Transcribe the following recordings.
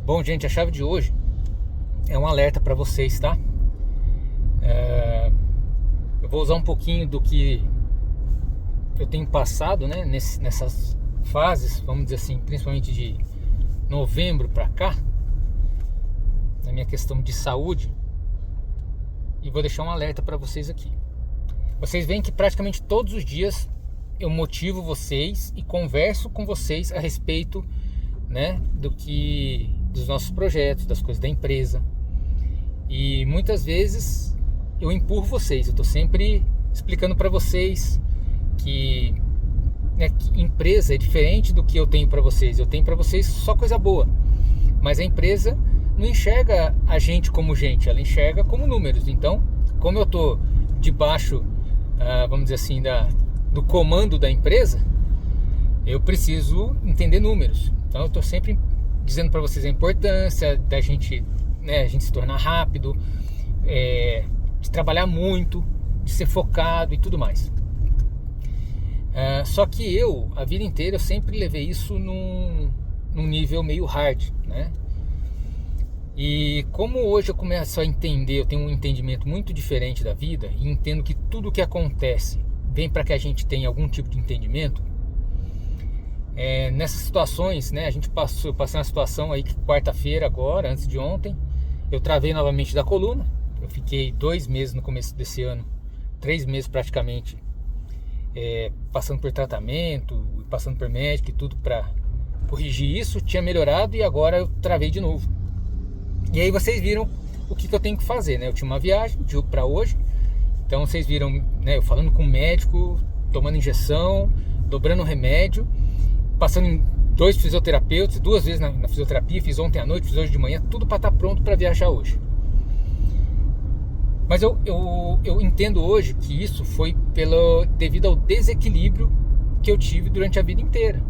Bom, gente, a chave de hoje é um alerta para vocês, tá? Eu vou usar um pouquinho do que eu tenho passado, né, nessas fases, vamos dizer assim, principalmente de novembro para cá, na minha questão de saúde, e vou deixar um alerta para vocês aqui. Vocês veem que praticamente todos os dias eu motivo vocês e converso com vocês a respeito, né, dos nossos projetos, das coisas da empresa. E muitas vezes eu empurro vocês. Eu estou sempre explicando para vocês que empresa é diferente do que eu tenho para vocês. Eu tenho para vocês só coisa boa, mas a empresa não enxerga a gente como gente, ela enxerga como números. Então, como eu estou debaixo, vamos dizer assim, do comando da empresa, eu preciso entender números. Então eu estou sempre dizendo para vocês a importância da gente, a gente se tornar rápido, de trabalhar muito, de ser focado e tudo mais. Só que eu, a vida inteira, eu sempre levei isso num nível meio hard, né? E como hoje eu começo a entender, eu tenho um entendimento muito diferente da vida e entendo que tudo que acontece vem para que a gente tenha algum tipo de entendimento. Nessas situações, né, eu passei uma situação aí que quarta-feira agora, antes de ontem, eu travei novamente da coluna. Eu fiquei 2 meses no começo desse ano, 3 meses praticamente, passando por tratamento, passando por médico e tudo para corrigir isso. Tinha melhorado e agora eu travei de novo. E aí vocês viram o que eu tenho que fazer, né? Eu tinha uma viagem para hoje, então vocês viram, né, eu falando com o médico, tomando injeção, dobrando remédio, passando em 2 fisioterapeutas, 2 vezes na fisioterapia, fiz ontem à noite, fiz hoje de manhã, tudo para estar pronto para viajar hoje. Mas eu entendo hoje que isso foi devido ao desequilíbrio que eu tive durante a vida inteira,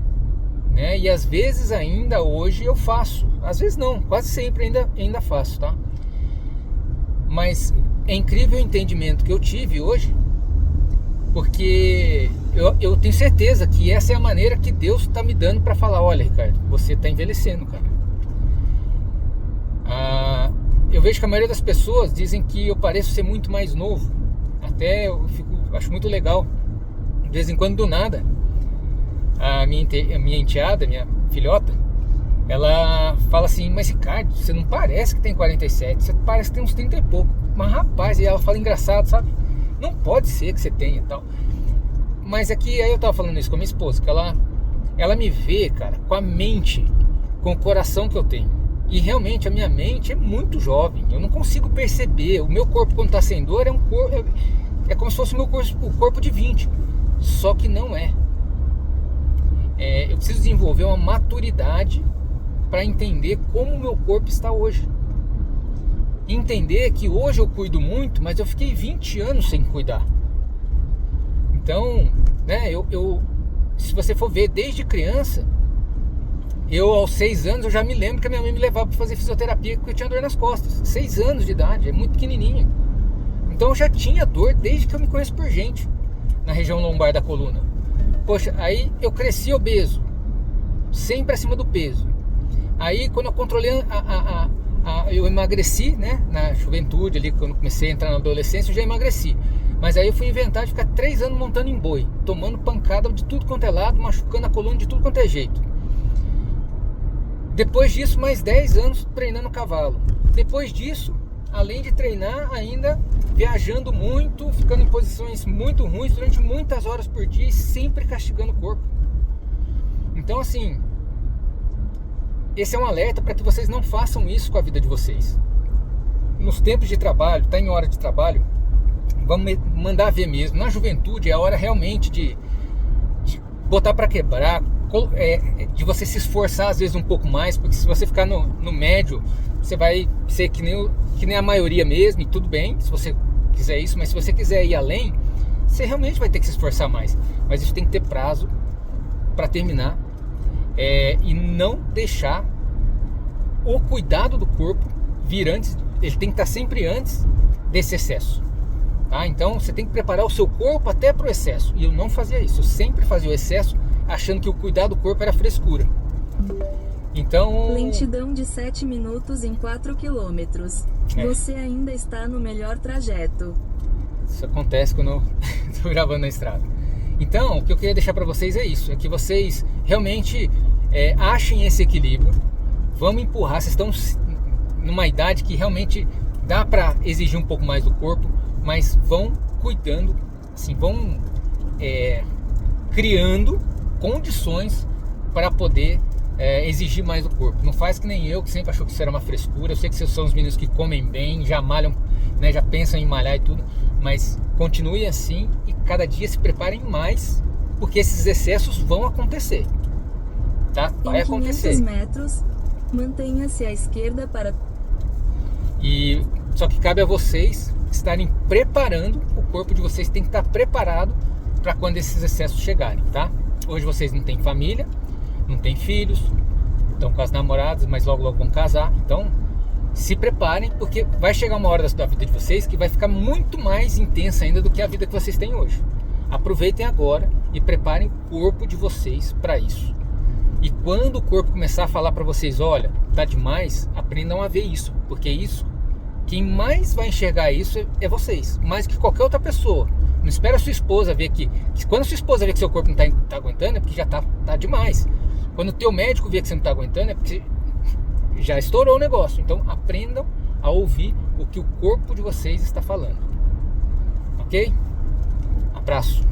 né? E às vezes ainda hoje eu faço, às vezes não, quase sempre ainda faço, tá? Mas é incrível o entendimento que eu tive hoje, porque eu tenho certeza que essa é a maneira que Deus está me dando para falar: olha, Ricardo, você está envelhecendo, cara. Eu vejo que a maioria das pessoas dizem que eu pareço ser muito mais novo. Até acho muito legal, de vez em quando, do nada, a minha enteada, minha filhota, ela fala assim: mas Ricardo, você não parece que tem 47, você parece que tem uns 30 e pouco. Mas rapaz, e ela fala engraçado, sabe? Não pode ser que você tenha e tal. Mas aqui, aí eu tava falando isso com a minha esposa, que ela me vê, cara, com a mente, com o coração que eu tenho. E realmente a minha mente é muito jovem. Eu não consigo perceber. O meu corpo, quando tá sem dor, é como se fosse o corpo de 20. Só que não é. Eu preciso desenvolver uma maturidade para entender como o meu corpo está hoje. Entender que hoje eu cuido muito, mas eu fiquei 20 anos sem cuidar. Então, né, se você for ver, desde criança, aos 6 anos, eu já me lembro que a minha mãe me levava para fazer fisioterapia porque eu tinha dor nas costas. 6 anos de idade, é muito pequenininha. Então eu já tinha dor desde que eu me conheço por gente, na região lombar da coluna. Poxa, aí eu cresci obeso, sempre acima do peso. Aí quando eu controlei, eu emagreci, né, na juventude ali, quando comecei a entrar na adolescência, eu já emagreci. Mas aí eu fui inventar de ficar 3 anos montando em boi, tomando pancada de tudo quanto é lado, machucando a coluna de tudo quanto é jeito. Depois disso, mais 10 anos treinando cavalo. Depois disso, além de treinar, ainda viajando muito, ficando em posições muito ruins durante muitas horas por dia e sempre castigando o corpo. Então, assim, esse é um alerta para que vocês não façam isso com a vida de vocês. Nos tempos de trabalho, está em hora de trabalho, vamos mandar ver mesmo. Na juventude é a hora realmente de botar para quebrar, de você se esforçar às vezes um pouco mais, porque se você ficar no médio, você vai ser que nem a maioria mesmo, e tudo bem, se você quiser isso, mas se você quiser ir além, você realmente vai ter que se esforçar mais. Mas isso tem que ter prazo para terminar, e não deixar o cuidado do corpo vir antes, ele tem que estar sempre antes desse excesso. Tá? Então você tem que preparar o seu corpo até para o excesso, e eu não fazia isso, eu sempre fazia o excesso achando que o cuidar do corpo era frescura. Então... Lentidão de 7 minutos em 4 quilômetros. Você ainda está no melhor trajeto. Isso acontece quando eu estou gravando na estrada. Então, o que eu queria deixar para vocês é isso. É que vocês realmente achem esse equilíbrio. Vamos empurrar. Vocês estão numa idade que realmente dá para exigir um pouco mais do corpo, mas vão cuidando, assim, vão criando condições para poder exigir mais do corpo. Não faz que nem eu, que sempre achou que isso era uma frescura. Eu sei que vocês são os meninos que comem bem, já malham, né, já pensam em malhar e tudo, mas continue assim e cada dia se preparem mais, porque esses excessos vão acontecer, tá? Vai acontecer. Em 500 metros, mantenha-se à esquerda para... E só que cabe a vocês estarem preparando, o corpo de vocês tem que estar preparado para quando esses excessos chegarem, tá? Hoje vocês não têm família, não têm filhos, estão com as namoradas, mas logo logo vão casar. Então se preparem, porque vai chegar uma hora da vida de vocês que vai ficar muito mais intensa ainda do que a vida que vocês têm hoje. Aproveitem agora e preparem o corpo de vocês para isso. E quando o corpo começar a falar para vocês, olha, tá demais, aprendam a ver isso, porque isso, quem mais vai enxergar isso é vocês, mais que qualquer outra pessoa. Não espera a sua esposa ver que quando a sua esposa ver que seu corpo não tá aguentando, é porque já tá demais. Quando o teu médico vê que você não tá aguentando, é porque já estourou o negócio. Então aprendam a ouvir o que o corpo de vocês está falando. Ok? Abraço.